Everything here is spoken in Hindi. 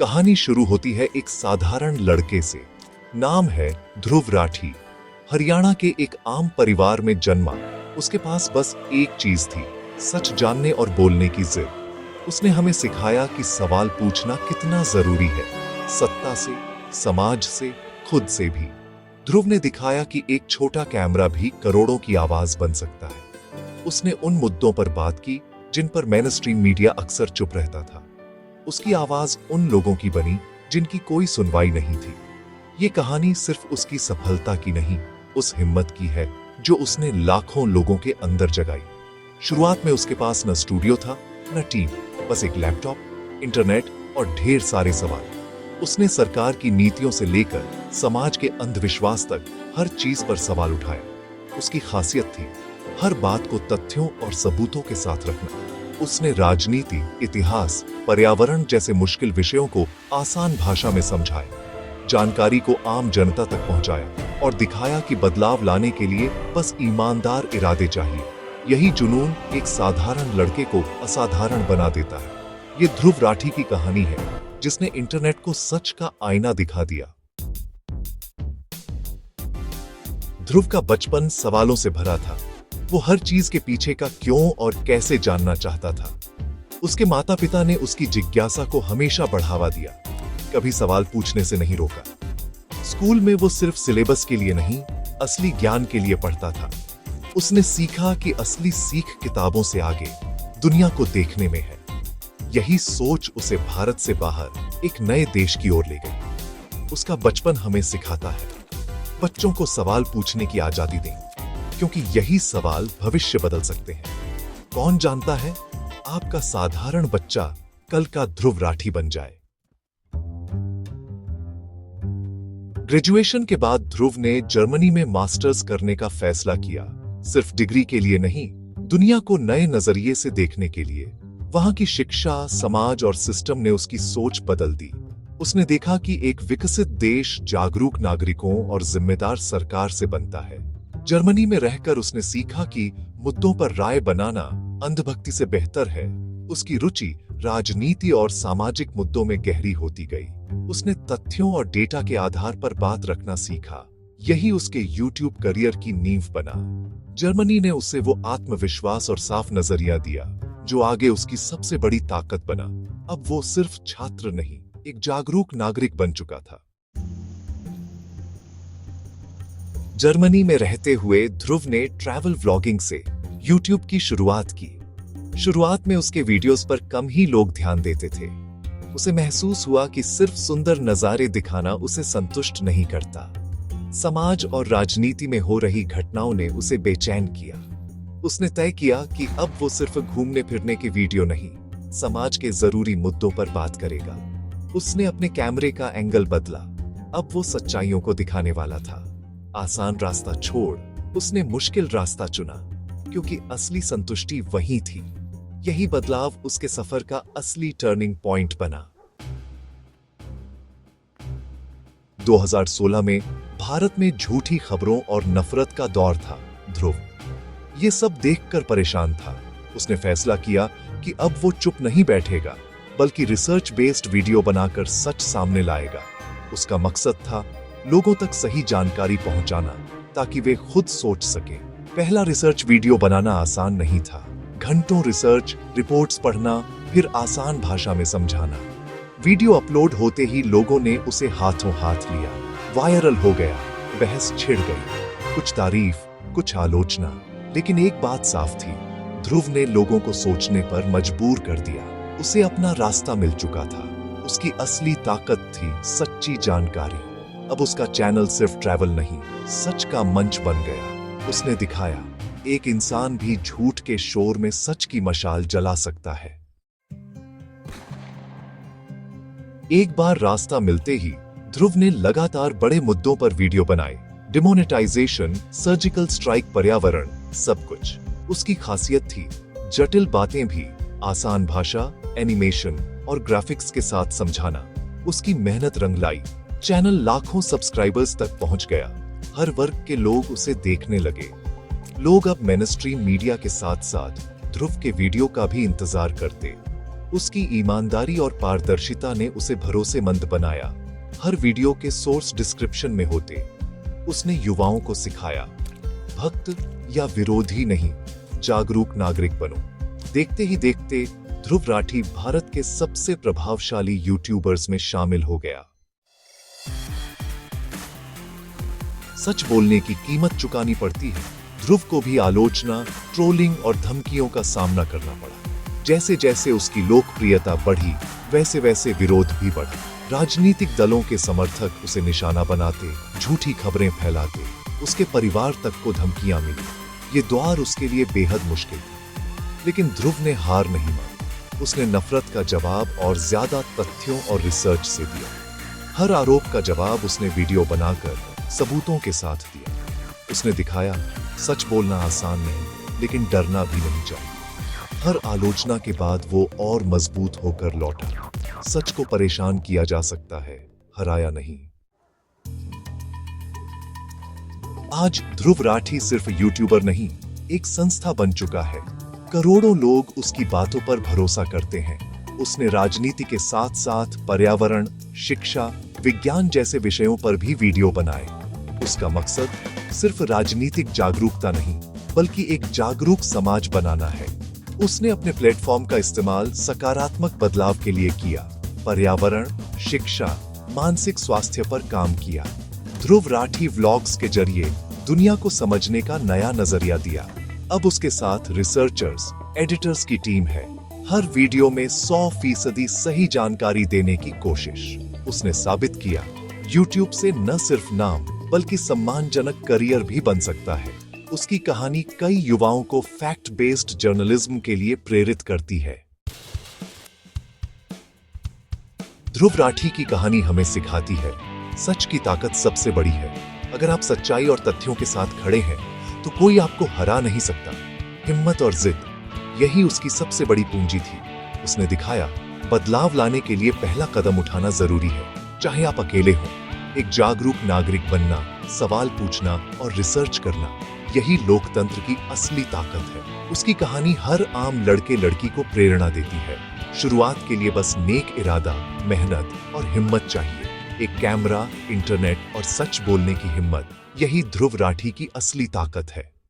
कहानी शुरू होती है एक साधारण लड़के से। नाम है ध्रुव राठी। हरियाणा के एक आम परिवार में जन्मा। उसके पास बस एक चीज थी, सच जानने और बोलने की जिद। उसने हमें सिखाया कि सवाल पूछना कितना जरूरी है, सत्ता से, समाज से, खुद से भी। ध्रुव ने दिखाया कि एक छोटा कैमरा भी करोड़ों की आवाज बन सकता है। उसने उन मुद्दों पर बात की जिन पर मेनस्ट्रीम मीडिया अक्सर चुप रहता था। उसकी आवाज उन लोगों की बनी जिनकी कोई सुनवाई नहीं थी। ये कहानी सिर्फ उसकी सफलता की नहीं, उस हिम्मत की है जो उसने लाखों लोगों के अंदर जगाई। शुरुआत में उसके पास न स्टूडियो था, न टीम, बस एक लैपटॉप, इंटरनेट और ढेर सारे सवाल। उसने सरकार की नीतियों से लेकर समाज के अंधविश्वास तक हर चीज पर सवाल उठाया। उसकी खासियत थी हर बात को तथ्यों और सबूतों के साथ रखना। उसने राजनीति, इतिहास, पर्यावरण जैसे मुश्किल विषयों को आसान भाषा में समझाया, जानकारी को आम जनता तक पहुंचाया और दिखाया कि बदलाव लाने के लिए बस ईमानदार इरादे चाहिए। यही जुनून एक साधारण लड़के को असाधारण बना देता है। ये ध्रुव राठी की कहानी है जिसने इंटरनेट को सच का आईना दिखा दिया। ध्रुव का बचपन सवालों से भरा था। वो हर चीज के पीछे का क्यों और कैसे जानना चाहता था। उसके माता पिता ने उसकी जिज्ञासा को हमेशा बढ़ावा दिया, कभी सवाल पूछने से नहीं रोका। स्कूल में वो सिर्फ सिलेबस के लिए नहीं, असली ज्ञान के लिए पढ़ता था। उसने सीखा कि असली सीख किताबों से आगे दुनिया को देखने में है। यही सोच उसे भारत से बाहर एक नए देश की ओर ले गई। उसका बचपन हमें सिखाता है, बच्चों को सवाल पूछने की आजादी दें, क्योंकि यही सवाल भविष्य बदल सकते हैं। कौन जानता है, आपका साधारण बच्चा कल का ध्रुव राठी बन जाए। ग्रेजुएशन के बाद ध्रुव ने जर्मनी में मास्टर्स करने का फैसला किया, सिर्फ डिग्री के लिए नहीं, दुनिया को नए नजरिए से देखने के लिए। वहां की शिक्षा, समाज और सिस्टम ने उसकी सोच बदल दी। उसने देखा कि एक विकसित देश जागरूक नागरिकों और जिम्मेदार सरकार से बनता है। जर्मनी में रहकर उसने सीखा कि मुद्दों पर राय बनाना अंधभक्ति से बेहतर है। उसकी रुचि राजनीति और सामाजिक मुद्दों में गहरी होती गई। उसने तथ्यों और डेटा के आधार पर बात रखना सीखा। यही उसके यूट्यूब करियर की नींव बना। जर्मनी ने उसे वो आत्मविश्वास और साफ नजरिया दिया जो आगे उसकी सबसे बड़ी ताकत बना। अब वो सिर्फ छात्र नहीं, एक जागरूक नागरिक बन चुका था। जर्मनी में रहते हुए ध्रुव ने ट्रैवल व्लॉगिंग से यूट्यूब की शुरुआत की। शुरुआत में उसके वीडियोस पर कम ही लोग ध्यान देते थे। उसे महसूस हुआ कि सिर्फ सुंदर नजारे दिखाना उसे संतुष्ट नहीं करता। समाज और राजनीति में हो रही घटनाओं ने उसे बेचैन किया। उसने तय किया कि अब वो सिर्फ घूमने फिरने के वीडियो नहीं, समाज के जरूरी मुद्दों पर बात करेगा। उसने अपने कैमरे का एंगल बदला। अब वो सच्चाइयों को दिखाने वाला था। आसान रास्ता छोड़ उसने मुश्किल रास्ता चुना, क्योंकि असली संतुष्टि वही थी। यही बदलाव उसके सफर का असली टर्निंग पॉइंट बना। 2016 में भारत में झूठी खबरों और नफरत का दौर था। ध्रुव ये सब देखकर परेशान था। उसने फैसला किया कि अब वो चुप नहीं बैठेगा, बल्कि रिसर्च बेस्ड वीडियो बनाकर सच सामने लाएगा। उसका मकसद था लोगों तक सही जानकारी पहुंचाना, ताकि वे खुद सोच सकें। पहला रिसर्च वीडियो बनाना आसान नहीं था। घंटों रिसर्च रिपोर्ट्स पढ़ना, फिर आसान भाषा में समझाना। वीडियो अपलोड होते ही लोगों ने उसे हाथों हाथ लिया। वायरल हो गया, बहस छिड़ गई, कुछ तारीफ, कुछ आलोचना। लेकिन एक बात साफ थी, ध्रुव ने लोगों को सोचने पर मजबूर कर दिया। उसे अपना रास्ता मिल चुका था। उसकी असली ताकत थी सच्ची जानकारी। अब उसका चैनल सिर्फ ट्रैवल नहीं, सच का मंच बन गया। उसने दिखाया एक इंसान भी झूठ के शोर में सच की मशाल जला सकता है। एक बार रास्ता मिलते ही ध्रुव ने लगातार बड़े मुद्दों पर वीडियो बनाए। डिमोनेटाइजेशन, सर्जिकल स्ट्राइक, पर्यावरण, सब कुछ। उसकी खासियत थी जटिल बातें भी आसान भाषा, एनिमेशन और ग्राफिक्स के साथ समझाना। उसकी मेहनत रंग लाई। चैनल लाखों सब्सक्राइबर्स तक पहुंच गया। हर वर्ग के लोग उसे देखने लगे। लोग अब मेनस्ट्रीम मीडिया के साथ साथ ध्रुव के वीडियो का भी इंतजार करते। उसकी ईमानदारी और पारदर्शिता ने उसे भरोसेमंद बनाया। हर वीडियो के सोर्स डिस्क्रिप्शन में होते। उसने युवाओं को सिखाया, भक्त या विरोधी नहीं, जागरूक नागरिक बनो। देखते ही देखते ध्रुव राठी भारत के सबसे प्रभावशाली यूट्यूबर्स में शामिल हो गया। सच बोलने की कीमत चुकानी पड़ती है। ध्रुव को भी आलोचना, ट्रोलिंग और धमकियों का सामना करना पड़ा। जैसे जैसे उसकी लोकप्रियता बढ़ी, वैसे वैसे विरोध भी बढ़ा। राजनीतिक दलों के समर्थक उसे निशाना बनाते, झूठी खबरें फैलाते, उसके परिवार तक को धमकियां मिली। ये दौर उसके लिए बेहद मुश्किल था, लेकिन ध्रुव ने हार नहीं मानी। उसने नफरत का जवाब और ज्यादा तथ्यों और रिसर्च से दिया। हर आरोप का जवाब उसने वीडियो बनाकर सबूतों के साथ दिया। उसने दिखाया, सच बोलना आसान नहीं, लेकिन डरना भी नहीं चाहिए। हर आलोचना के बाद वो और मजबूत होकर लौटा। सच को परेशान किया जा सकता है, हराया नहीं। आज ध्रुव राठी सिर्फ यूट्यूबर नहीं, एक संस्था बन चुका है। करोड़ों लोग उसकी बातों पर भरोसा करते हैं। उसने राजनीति के साथ साथ पर्यावरण, शिक्षा, विज्ञान जैसे विषयों पर भी वीडियो बनाए। उसका मकसद सिर्फ राजनीतिक जागरूकता नहीं, बल्कि एक जागरूक समाज बनाना है। उसने अपने प्लेटफॉर्म का इस्तेमाल सकारात्मक बदलाव के लिए किया। पर्यावरण, शिक्षा, मानसिक स्वास्थ्य पर काम किया। ध्रुव राठी व्लॉग्स के जरिए दुनिया को समझने का नया नजरिया दिया। अब उसके साथ रिसर्चर्स, एडिटर्स की टीम है। हर वीडियो में 100% सही जानकारी देने की कोशिश। उसने साबित किया, YouTube से न सिर्फ नाम बल्कि सम्मानजनक करियर भी बन सकता है। उसकी कहानी कई युवाओं को फैक्ट बेस्ड जर्नलिज्म के लिए प्रेरित करती है। ध्रुव राठी की कहानी हमें सिखाती है, सच की ताकत सबसे बड़ी है। अगर आप सच्चाई और तथ्यों के साथ खड़े हैं, तो कोई आपको हरा नहीं सकता। हिम्मत और जिद, यही उसकी सबसे बड़ी पूंजी थी। उसने दिखाया, बदलाव लाने के लिए पहला कदम उठाना जरूरी है। चाहे आप अकेले हों, एक जागरूक नागरिक बनना, सवाल पूछना और रिसर्च करना, यही लोकतंत्र की असली ताकत है। उसकी कहानी हर आम लड़के लड़की को प्रेरणा देती है। शुरुआत के लिए बस नेक इरादा, मेहनत और हिम्मत चाहिए। एक कैमरा, इंटरनेट और सच बोलने की हिम्मत, यही ध्रुव राठी की असली ताकत है।